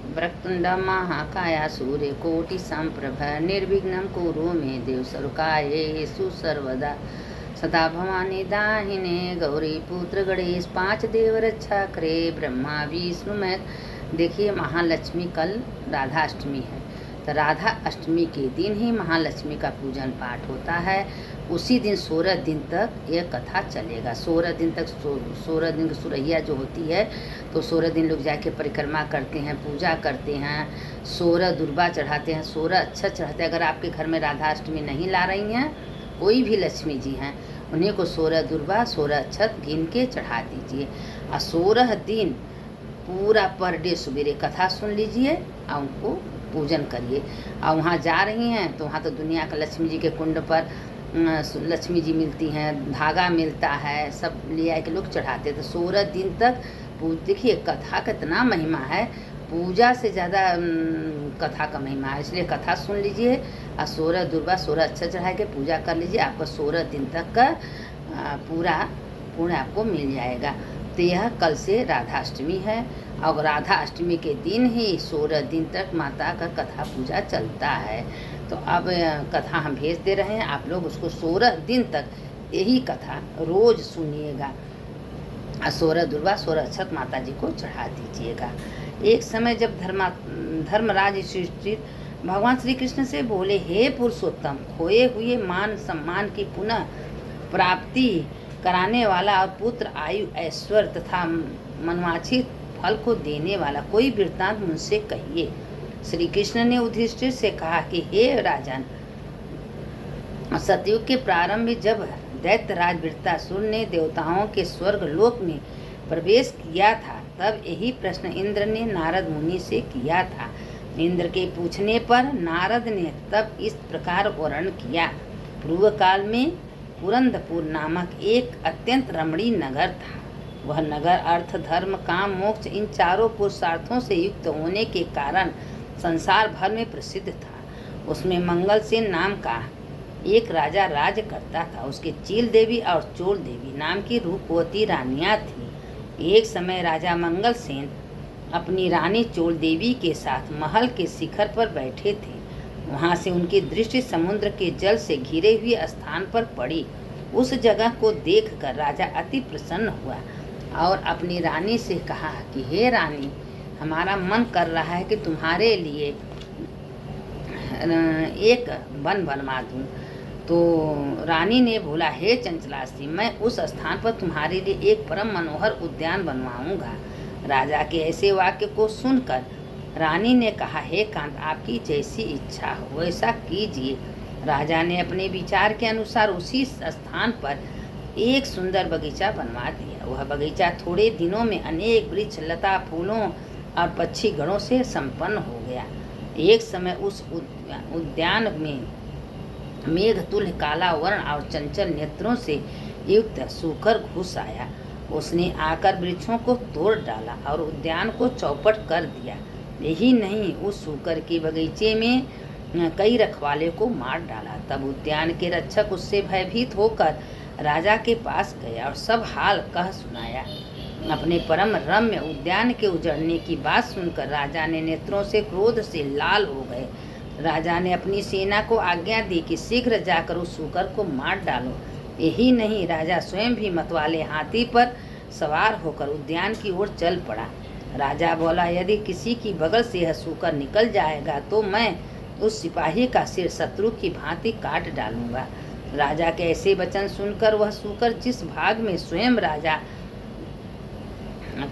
वक्रतुंड महाकाय सूर्यकोटि संप्रभ निर्विघ्नं कुरु मे देव सर्वकार्येषु सर्वदा सदा भवानी दाहिने गौरी पुत्र गणेश पांच देव रक्षा करे ब्रह्मा विष्णु महेश। देखिए महालक्ष्मी कल राधा अष्टमी है, तो राधा अष्टमी के दिन ही महालक्ष्मी का पूजन पाठ होता है। उसी दिन 16 दिन तक ये कथा चलेगा। 16 दिन तक 16 दिन की सुरैया जो होती है, तो 16 दिन लोग जाके परिक्रमा करते हैं, पूजा करते हैं, 16 दुर्बा चढ़ाते हैं, 16 अक्षत चढ़ाते हैं। अगर आपके घर में राधा अष्टमी नहीं ला रही हैं, कोई भी लक्ष्मी जी हैं, उन्हीं को 16 दुर्बा 16 अक्षत गिन के चढ़ा दीजिए। और 16 दिन पूरा पर डे सवेरे कथा सुन लीजिए और उनको पूजन करिए। और वहाँ जा रही हैं तो वहाँ तो दुनिया का लक्ष्मी जी के कुंड पर लक्ष्मी जी मिलती हैं, धागा मिलता है, सब ले आके लोग चढ़ाते। तो 16 दिन तक देखिए कथा का इतना महिमा है, पूजा से ज़्यादा कथा का महिमा है। इसलिए कथा सुन लीजिए और 16 दुर्बा 16 अक्षत चढ़ा के पूजा कर लीजिए। आपको 16 दिन तक का पूरा पुण्य आपको मिल जाएगा। तो यह कल से राधा अष्टमी है और राधा अष्टमी के दिन ही 16 दिन तक माता का कथा पूजा चलता है। तो अब कथा हम भेज दे रहे हैं, आप लोग उसको 16 दिन तक यही कथा रोज़ सुनिएगा। 16 दुर्बा 16 अक्षत माता जी को चढ़ा दीजिएगा। एक समय जब धर्मराज युधिष्ठिर भगवान श्री कृष्ण से बोले, हे पुरुषोत्तम, खोए हुए मान सम्मान की पुनः प्राप्ति कराने वाला और पुत्र आयु ऐश्वर्य तथा मनवांछित फल को देने वाला कोई वृत्तांत मुझसे कहिए। श्री कृष्ण ने युधिष्ठिर से कहा कि हे राजन, सतयुग के प्रारंभ में जब दैत्यराज वृत्तासुर ने देवताओं के स्वर्ग लोक में प्रवेश किया था, तब यही प्रश्न इंद्र ने नारद मुनि से किया था। इंद्र के पूछने पर नारद ने तब इस प्रकार वर्णन किया। पूर्व काल में पुरंदपुर नामक एक अत्यंत रमणीय नगर था। वह नगर अर्थ धर्म काम मोक्ष इन चारों पुरुषार्थों से युक्त होने के कारण संसार भर में प्रसिद्ध था। उसमें मंगलसेन नाम का एक राजा राज करता था। उसके चील देवी और चोल देवी नाम की रूपवती रानियां थी। एक समय राजा मंगलसेन अपनी रानी चोल देवी के साथ महल के शिखर पर बैठे थे। वहां से उनकी दृष्टि समुद्र के जल से घिरे हुए स्थान पर पड़ी। उस जगह को देखकर राजा अति प्रसन्न हुआ और अपनी रानी से कहा कि हे रानी, हमारा मन कर रहा है कि तुम्हारे लिए एक वन बनवा दूं। तो रानी ने बोला, हे चंचलास्त्री, मैं उस स्थान पर तुम्हारे लिए एक परम मनोहर उद्यान बनवाऊंगा। राजा के ऐसे वाक्य को सुनकर रानी ने कहा, हे कांत, आपकी जैसी इच्छा हो वैसा कीजिए। राजा ने अपने विचार के अनुसार उसी स्थान पर एक सुंदर बगीचा बनवा दिया। वह बगीचा थोड़े दिनों में अनेक वृक्ष, लता, फूलों और पक्षी गणों से संपन्न हो गया। एक समय उस उद्यान में मेघतुल्य काला वर्ण और चंचल नेत्रों से युक्त सूकर घुस आया। उसने आकर वृक्षों को तोड़ डाला और उद्यान को चौपट कर दिया। यही नहीं, उस सूकर के बगीचे में कई रखवाले को मार डाला। तब उद्यान के रक्षक उससे भयभीत होकर राजा के पास गया और सब हाल कह सुनाया। अपने परम रम्य उद्यान के उजड़ने की बात सुनकर राजा ने नेत्रों से क्रोध से लाल हो गए। राजा ने अपनी सेना को आज्ञा दी कि शीघ्र जाकर उस सूकर को मार डालो। यही नहीं, राजा स्वयं भी मतवाले हाथी पर सवार होकर उद्यान की ओर चल पड़ा। राजा बोला, यदि किसी की बगल से यह सूकर निकल जाएगा तो मैं उस सिपाही का सिर शत्रु की भांति काट डालूंगा। राजा के ऐसे वचन सुनकर वह सूकर जिस भाग में स्वयं राजा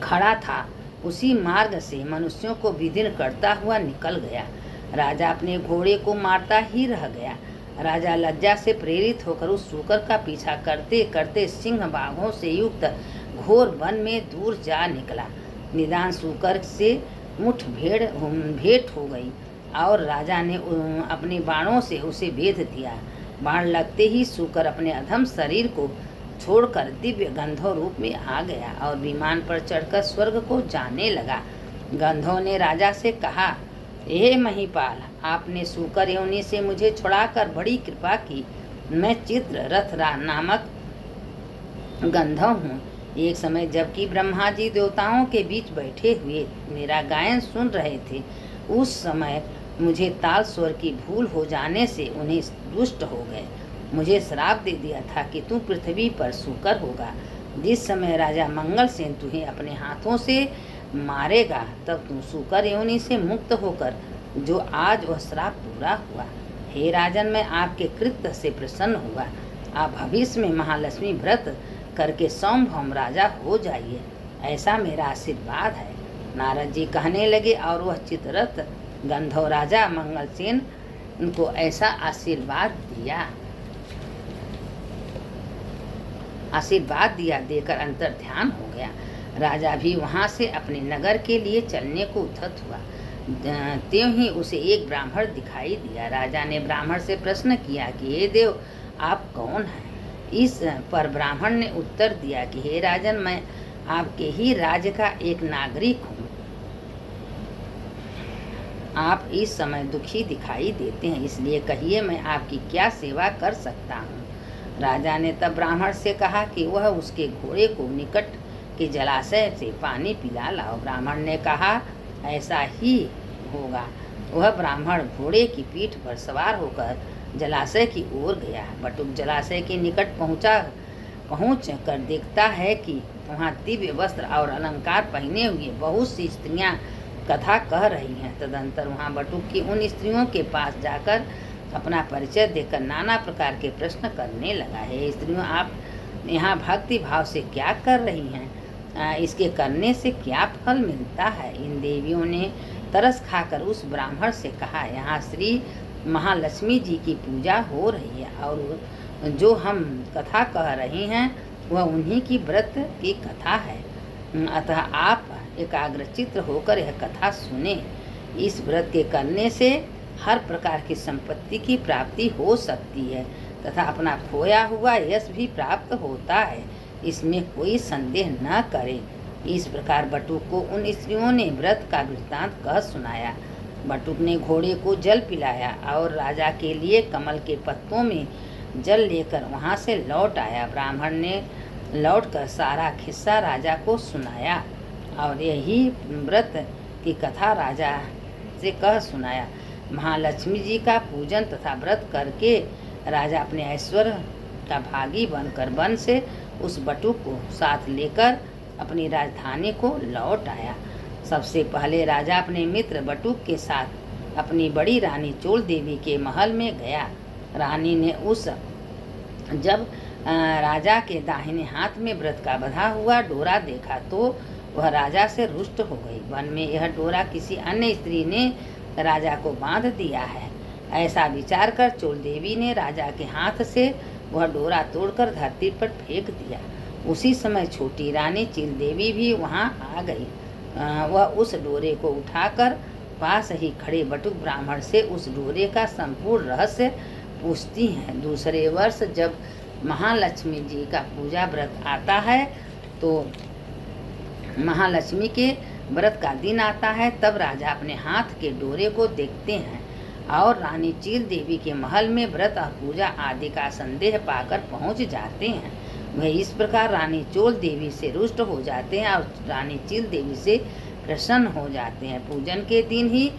खड़ा था, उसी मार्ग से मनुष्यों को विदीर्ण करता हुआ निकल गया। राजा अपने घोड़े को मारता ही रह गया। राजा लज्जा से प्रेरित होकर उस सूकर का पीछा करते करते सिंह बाघों से युक्त घोर वन में दूर जा निकला। निदान सूकर से भेंट हो गई और राजा ने अपने बाणों से उसे भेद दिया। बाण लगते ही सूकर अपने अधम शरीर को छोड़कर दिव्य गंधर्व रूप में आ गया और विमान पर चढ़कर स्वर्ग को जाने लगा। गंधर्व ने राजा से कहा, हे महिपाल, आपने सूकर योनि से मुझे छुड़ाकर बड़ी कृपा की। मैं चित्र रथ नामक गंधर्व हूँ। एक समय जबकि ब्रह्मा जी देवताओं के बीच बैठे हुए मेरा गायन सुन रहे थे, उस समय मुझे ताल स्वर की भूल हो जाने से उन्हें दुष्ट हो गए। मुझे श्राप दे दिया था कि तू पृथ्वी पर सूकर होगा। जिस समय राजा मंगलसेन तुम्हें अपने हाथों से मारेगा, तब तू सूकर योनि से मुक्त होकर जो आज वह श्राप पूरा हुआ। हे राजन, मैं आपके कृत्य से प्रसन्न हुआ। आप भविष्य में महालक्ष्मी व्रत करके सार्वभौम राजा हो जाइए, ऐसा मेरा आशीर्वाद है। नारद जी कहने लगे और वह चित्ररथ गंधर्व राजा मंगलसेन उनको ऐसा आशीर्वाद दिया देकर अंतर ध्यान हो गया। राजा भी वहाँ से अपने नगर के लिए चलने को उद्यत हुआ। त्यों ही उसे एक ब्राह्मण दिखाई दिया। राजा ने ब्राह्मण से प्रश्न किया कि हे देव, आप कौन हैं? इस पर ब्राह्मण ने उत्तर दिया कि हे राजन, मैं आपके ही राज्य का एक नागरिक हूँ। आप इस समय दुखी दिखाई देते हैं, इसलिए कहिए मैं आपकी क्या सेवा कर सकता हूँ। राजा ने तब ब्राह्मण से कहा कि वह उसके घोड़े को निकट के जलाशय से पानी पिला लाओ। ब्राह्मण ने कहा ऐसा ही होगा। वह ब्राह्मण घोड़े की पीठ पर सवार होकर जलाशय की ओर गया। बटुक जलाशय के निकट पहुँच कर देखता है कि वहाँ दिव्य वस्त्र और अलंकार पहने हुए बहुत सी स्त्रियाँ कथा कह रही हैं। तदंतर वहाँ बटुक की उन स्त्रियों के पास जाकर अपना परिचय देकर नाना प्रकार के प्रश्न करने लगा। है स्त्रियों, आप यहाँ भक्ति भाव से क्या कर रही हैं? इसके करने से क्या फल मिलता है? इन देवियों ने तरस खाकर उस ब्राह्मण से कहा, यहाँ श्री महालक्ष्मी जी की पूजा हो रही है और जो हम कथा कह रही हैं वह उन्हीं की व्रत की कथा है। अतः आप एकाग्रचित्त होकर यह कथा सुने। इस व्रत के करने से हर प्रकार की संपत्ति की प्राप्ति हो सकती है तथा अपना खोया हुआ यश भी प्राप्त होता है, इसमें कोई संदेह न करे। इस प्रकार बटुक को उन स्त्रियों ने व्रत का वृत्तांत कह सुनाया। बटुक ने घोड़े को जल पिलाया और राजा के लिए कमल के पत्तों में जल लेकर वहाँ से लौट आया। ब्राह्मण ने लौटकर सारा किस्सा राजा को सुनाया और यही व्रत की कथा राजा से कह सुनाया। महालक्ष्मी जी का पूजन तथा व्रत करके राजा अपने ऐश्वर्य का भागी बनकर वन से उस बटुक को साथ लेकर अपनी राजधानी को लौट आया। सबसे पहले राजा अपने मित्र बटुक के साथ अपनी बड़ी रानी चोल देवी के महल में गया। रानी ने जब राजा के दाहिने हाथ में व्रत का बंधा हुआ डोरा देखा तो वह राजा से रुष्ट हो गई। वन में यह डोरा किसी अन्य स्त्री ने राजा को बांध दिया है, ऐसा विचार कर चोल देवी ने राजा के हाथ से वह डोरा तोड़कर धरती पर फेंक दिया। उसी समय छोटी रानी चील देवी भी वहां आ गई। वह उस डोरे को उठाकर पास ही खड़े बटुक ब्राह्मण से उस डोरे का संपूर्ण रहस्य पूछती हैं। दूसरे वर्ष जब महालक्ष्मी जी का पूजा व्रत आता है तो महालक्ष्मी के व्रत का दिन आता है, तब राजा अपने हाथ के डोरे को देखते हैं और रानी चील देवी के महल में व्रत और पूजा आदि का संदेह पाकर पहुंच जाते हैं। वह इस प्रकार रानी चोल देवी से रुष्ट हो जाते हैं और रानी चील देवी से प्रसन्न हो जाते हैं। पूजन के दिन ही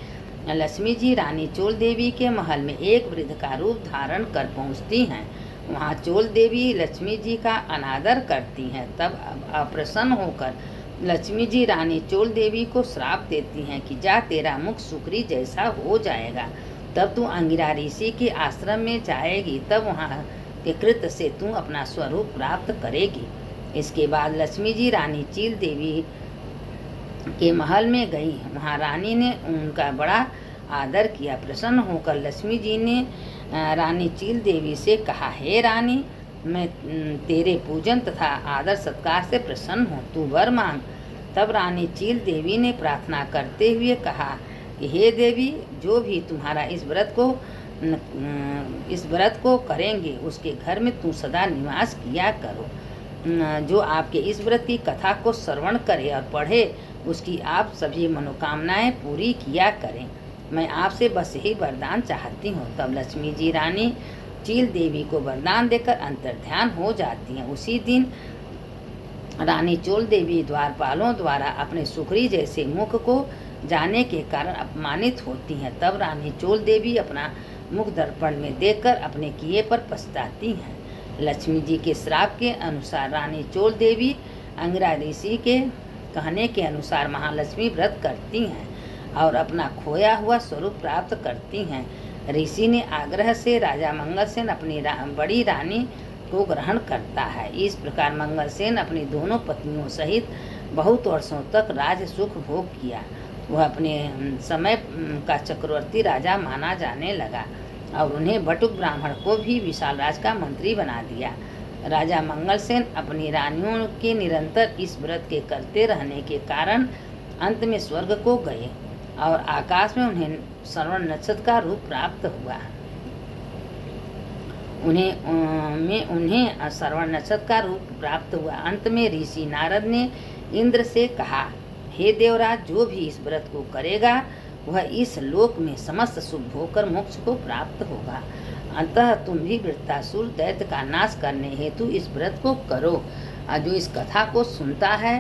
लक्ष्मी जी रानी चोल देवी के महल में एक वृद्ध का रूप धारण कर पहुंचती हैं। वहां चोल देवी लक्ष्मी जी का अनादर करती हैं। तब अप्रसन्न होकर लक्ष्मी जी रानी चोल देवी को श्राप देती हैं कि जा, तेरा मुख सुकरी जैसा हो जाएगा, तब तू अंगिरा ऋषि के आश्रम में जाएगी, तब वहाँ के कृत्य से तू अपना स्वरूप प्राप्त करेगी। इसके बाद लक्ष्मी जी रानी चील देवी के महल में गई। वहाँ रानी ने उनका बड़ा आदर किया। प्रसन्न होकर लक्ष्मी जी ने रानी चील देवी से कहा, हे रानी, मैं तेरे पूजन तथा आदर सत्कार से प्रसन्न हूँ, तू वर मांग। तब रानी चील देवी ने प्रार्थना करते हुए कहा कि हे देवी, जो भी तुम्हारा इस व्रत को करेंगे उसके घर में तू सदा निवास किया करो। जो आपके इस व्रत की कथा को श्रवण करे और पढ़े उसकी आप सभी मनोकामनाएं पूरी किया करें। मैं आपसे बस यही वरदान चाहती हूँ। तब लक्ष्मी जी रानी चील देवी को वरदान देकर अंतर्ध्यान हो जाती हैं। उसी दिन रानी चोल देवी द्वारपालों द्वारा अपने सुखरी जैसे मुख को जाने के कारण अपमानित होती हैं। तब रानी चोल देवी अपना मुख दर्पण में देखकर अपने किए पर पछताती हैं। लक्ष्मी जी के श्राप के अनुसार रानी चोल देवी अंगिरा ऋषि के कहने के अनुसार महालक्ष्मी व्रत करती हैं और अपना खोया हुआ स्वरूप प्राप्त करती हैं। ऋषि ने आग्रह से राजा मंगलसेन अपनी बड़ी रानी को ग्रहण करता है। इस प्रकार मंगलसेन अपनी दोनों पत्नियों सहित बहुत वर्षों तक राज सुख भोग किया। वह अपने समय का चक्रवर्ती राजा माना जाने लगा और उन्हें बटुक ब्राह्मण को भी विशाल राज का मंत्री बना दिया। राजा मंगलसेन अपनी रानियों के निरंतर इस व्रत के करते रहने के कारण अंत में स्वर्ग को गए और आकाश में उन्हें श्रवण नक्षत्र का रूप प्राप्त हुआ। उन्हें श्रवण नक्षत्र का रूप प्राप्त हुआ। अंत में ऋषि नारद ने इंद्र से कहा, हे देवराज, जो भी इस व्रत को करेगा वह इस लोक में समस्त शुभ होकर मोक्ष को प्राप्त होगा। अतः तुम भी वृत्तासुर दैत्य का नाश करने हेतु इस व्रत को करो। और जो इस कथा को सुनता है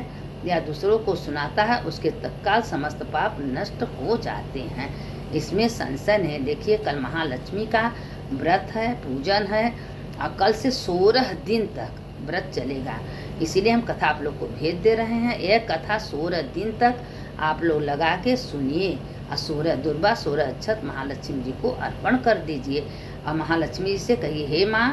या दूसरों को सुनाता है उसके तत्काल समस्त पाप नष्ट हो जाते हैं। इसमें संशय नहीं। देखिए, कल महालक्ष्मी का व्रत है, पूजन है और कल से 16 दिन तक व्रत चलेगा। इसीलिए हम कथा आप लोग को भेज दे रहे हैं। यह कथा 16 दिन तक आप लोग लगा के सुनिए और 16 दुर्वा 16 अक्षत महालक्ष्मी जी को अर्पण कर दीजिए और महालक्ष्मी जी से कहिए, हे माँ,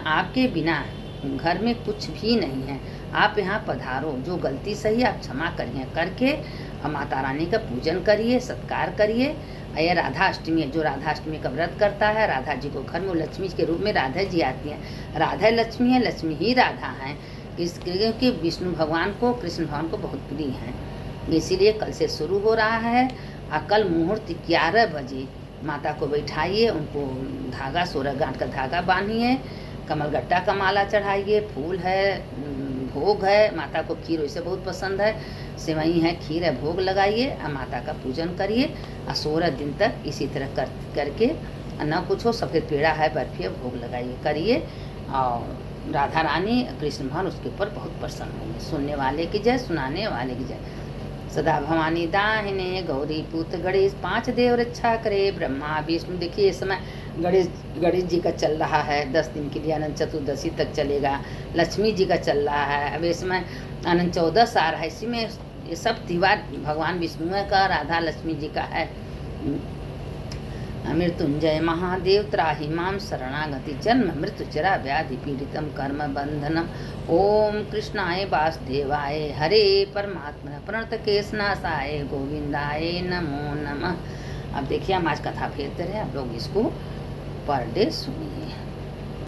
आपके बिना घर में कुछ भी नहीं है, आप यहाँ पधारो। जो गलती सही आप क्षमा करिए करके और माता रानी का पूजन करिए, सत्कार करिए। यह राधा अष्टमी है। जो राधा अष्टमी का व्रत करता है, राधा जी को घर में लक्ष्मी के रूप में राधा जी आती हैं। राधा लक्ष्मी है, लक्ष्मी ही राधा हैं। क्योंकि विष्णु भगवान को, कृष्ण भगवान को बहुत प्रिय हैं। इसीलिए कल से शुरू हो रहा है और कल मुहूर्त 11 बजे माता को बैठाइए, उनको धागा 16 गांठ का धागा बांधिए, कमलगट्टा का माला चढ़ाइए, फूल है, भोग है। माता को खीर वैसे बहुत पसंद है, सेवई है, खीर है, भोग लगाइए और माता का पूजन करिए और 16 दिन तक इसी तरह करके न कुछ हो, सफ़ेद पेड़ा है, बर्फी है, भोग लगाइए, करिए और राधा रानी कृष्ण भगवान उसके ऊपर बहुत प्रसन्न होंगे। सुनने वाले की जय, सुनाने वाले की जय। सदा भवानी दाहिने गौरी पुत्र गणेश, 5 देव रक्षा करे ब्रह्मा विष्णु। देखिए, इस समय गणेश जी का चल रहा है, 10 दिन के लिए अनंत चतुर्दशी तक चलेगा। लक्ष्मी जी का चल रहा है, अब इसमें अनंत 14 आ रहा है। इसी में ये सब त्योहार भगवान विष्णु का, राधा लक्ष्मी जी का है। मृत्युंजय महादेव त्राहि माम शरणागति, जन्म मृत्यु जरा व्याधि पीड़ितम कर्म बंधनम। ओम कृष्णाय वासुदेवाय हरे परमात्मा प्रणतकेशनाशाय गोविंदाय नमो नमः। अब देखिए, हम आज कथा फेरते रहे, आप लोग इसको पर डे सुनिए।